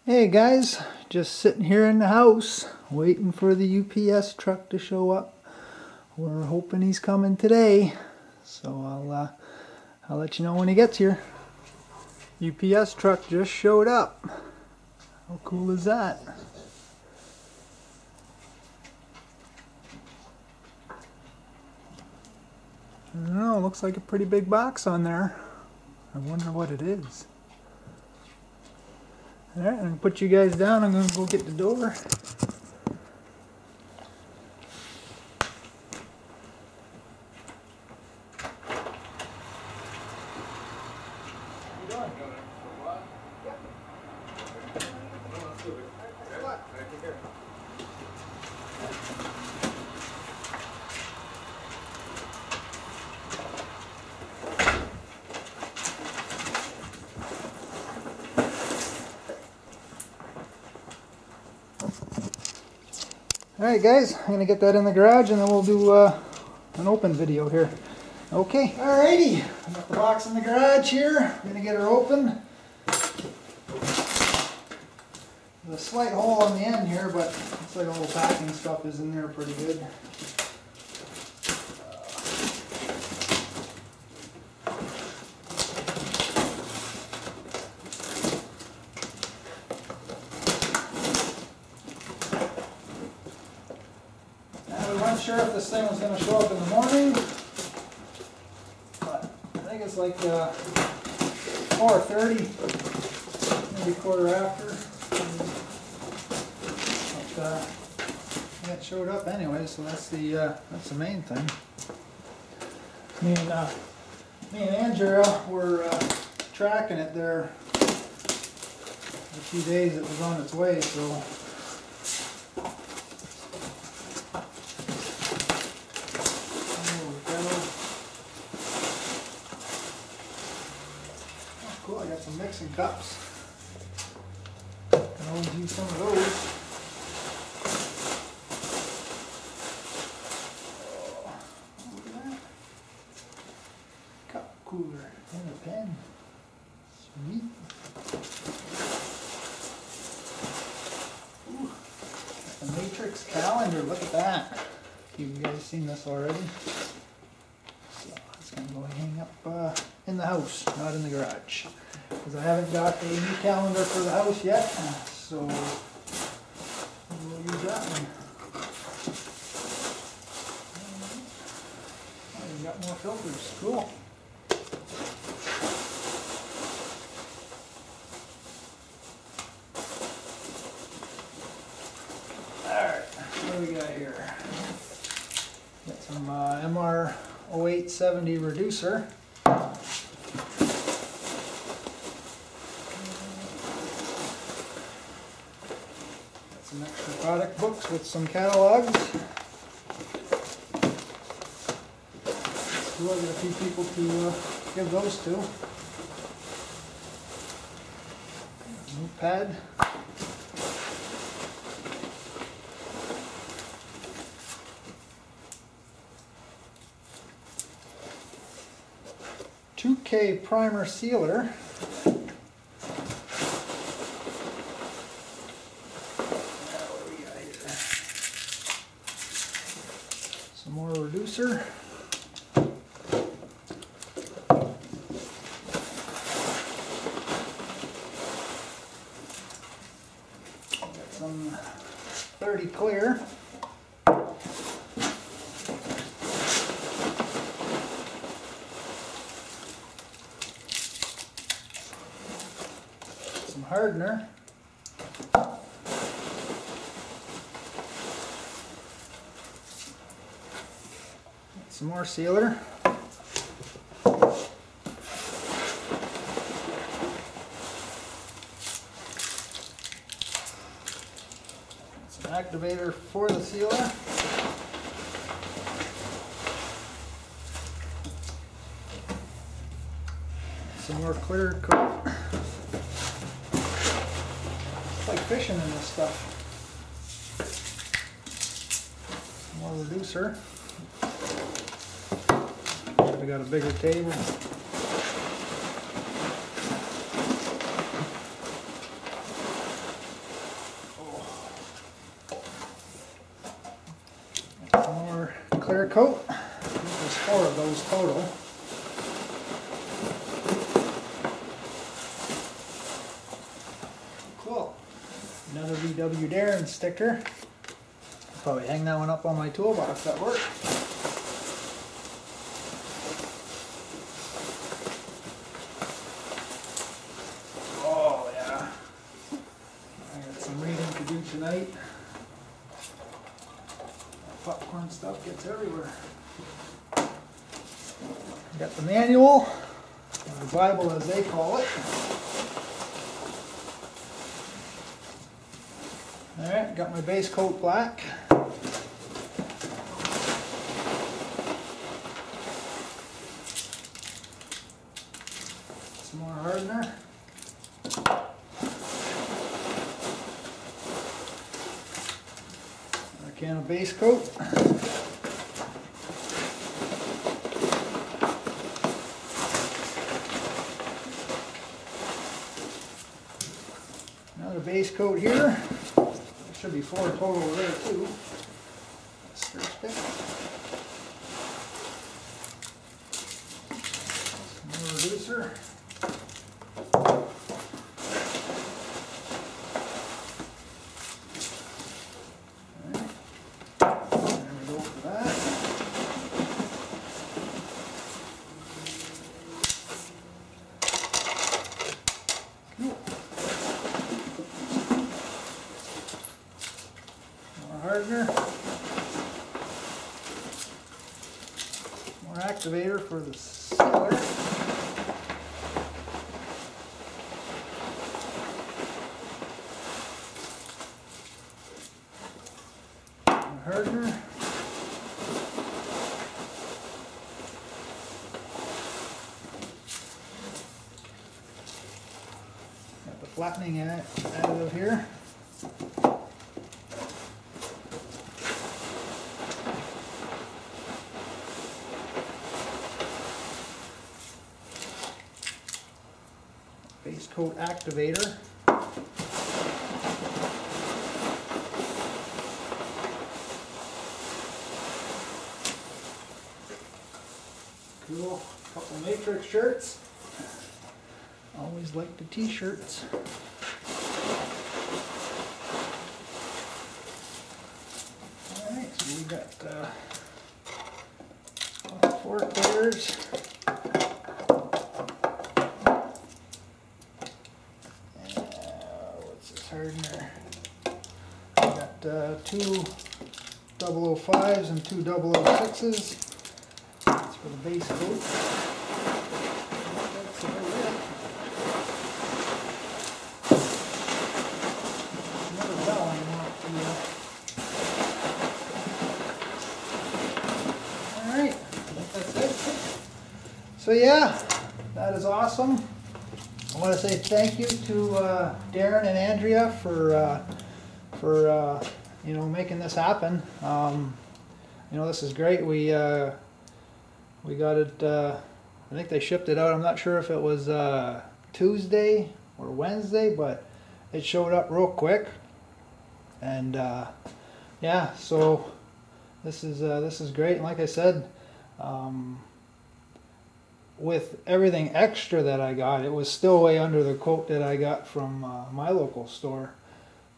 Hey guys, just sitting here in the house waiting for the UPS truck to show up. We're hoping he's coming today, so I'll let you know when he gets here. UPS truck just showed up. How cool is that? I don't know, looks like a pretty big box on there. I wonder what it is. Alright, I'm going to put you guys down. I'm going to go get the door. Alright guys, I'm going to get that in the garage and then we'll do an open video here. Okay, alrighty, I got the box in the garage here. I'm going to get her open. There's a slight hole on the end here, but looks like all the packing stuff is in there pretty good. Sure if this thing was going to show up in the morning, but I think it's like 4:30, maybe quarter after. But yeah, it showed up anyway, so that's the main thing. Me and Andrea were tracking it there a few days. It was on its way, so. Cool, I got some mixing cups. Can always use some of those. Oh, look at that. Cup cooler and a pen. Sweet. Ooh, the Matrix calendar, look at that. You guys seen this already? So it's going to go hang up in the house, not in the garage. Because I haven't got a new calendar for the house yet, so we'll use that one. Oh, you got more filters, cool. Alright, what do we got here? Got some MR0870 reducer. Some extra product books with some catalogs. I've got a few people to give those to. Notepad. $2K primer sealer. Some more reducer. Got some 30 clear. Some hardener. Some more sealer. Some activator for the sealer. Some more clear coat. It's like fishing in this stuff. Some more reducer. We got a bigger table. clear coat. There's 4 of those total. Cool. Another VW Darrin sticker. I'll probably hang that one up on my toolbox at work. Oh yeah. I got some reading to do tonight. Popcorn stuff gets everywhere. Got the manual, or the Bible as they call it. Alright, got my base coat black. Some more hardener. A can of base coat. Another base coat here. There should be 4 total there too. Stir stick. Some more reducer. Alright. There we go for that. Cool. Hardener, more activator for the sealer, more hardener, got the flattening additive here. Base coat activator. Cool. Couple matrix shirts. Always like the t-shirts. Alright, so we got 4 clears. Hardener. I got 2 005s and 2 006s. That's for the base coat. That's about it. Another bell I want to. Alright, I think that's it. So yeah, that is awesome. I want to say thank you to Darrin and Andrea for you know, making this happen. You know, this is great. We got it. I think they shipped it out. I'm not sure if it was Tuesday or Wednesday, but it showed up real quick. And yeah, so this is great. And like I said, with everything extra that I got, it was still way under the quote that I got from my local store.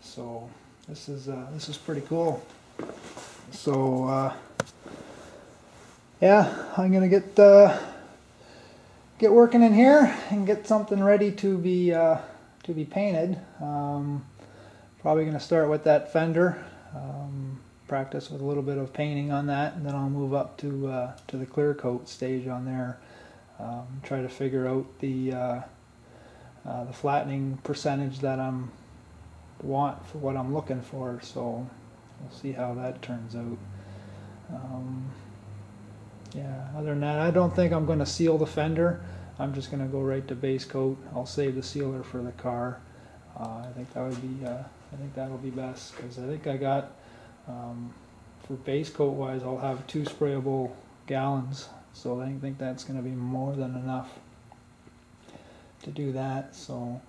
So this is pretty cool. So yeah, I'm gonna get working in here and get something ready to be painted. Probably gonna start with that fender. Practice with a little bit of painting on that, and then I'll move up to the clear coat stage on there. Try to figure out the flattening percentage that I want for what I'm looking for. So we'll see how that turns out. Yeah, other than that, I don't think I'm going to seal the fender. I'm just going to go right to base coat. I'll save the sealer for the car. I think that would be. I think that'll be best, because I think I got for base coat wise, I'll have 2 sprayable gallons. So I think that's going to be more than enough to do that. So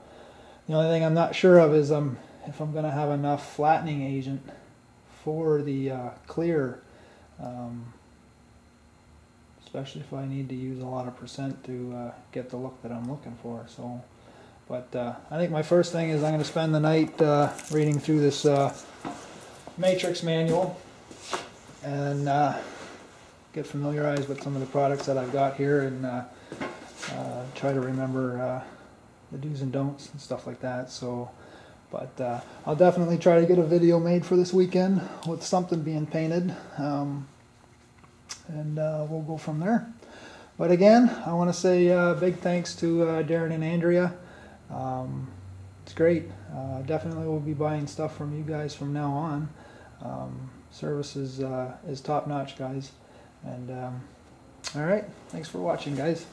the only thing I'm not sure of is if I'm going to have enough flattening agent for the clear especially if I need to use a lot of percent to get the look that I'm looking for. So, but I think my first thing is I'm going to spend the night reading through this matrix manual and get familiarized with some of the products that I've got here, and try to remember the do's and don'ts and stuff like that. So, but I'll definitely try to get a video made for this weekend with something being painted, and we'll go from there. But again, I want to say big thanks to Darrin and Andrea. It's great. Definitely will be buying stuff from you guys from now on. Service is top notch, guys. And all right, thanks for watching, guys.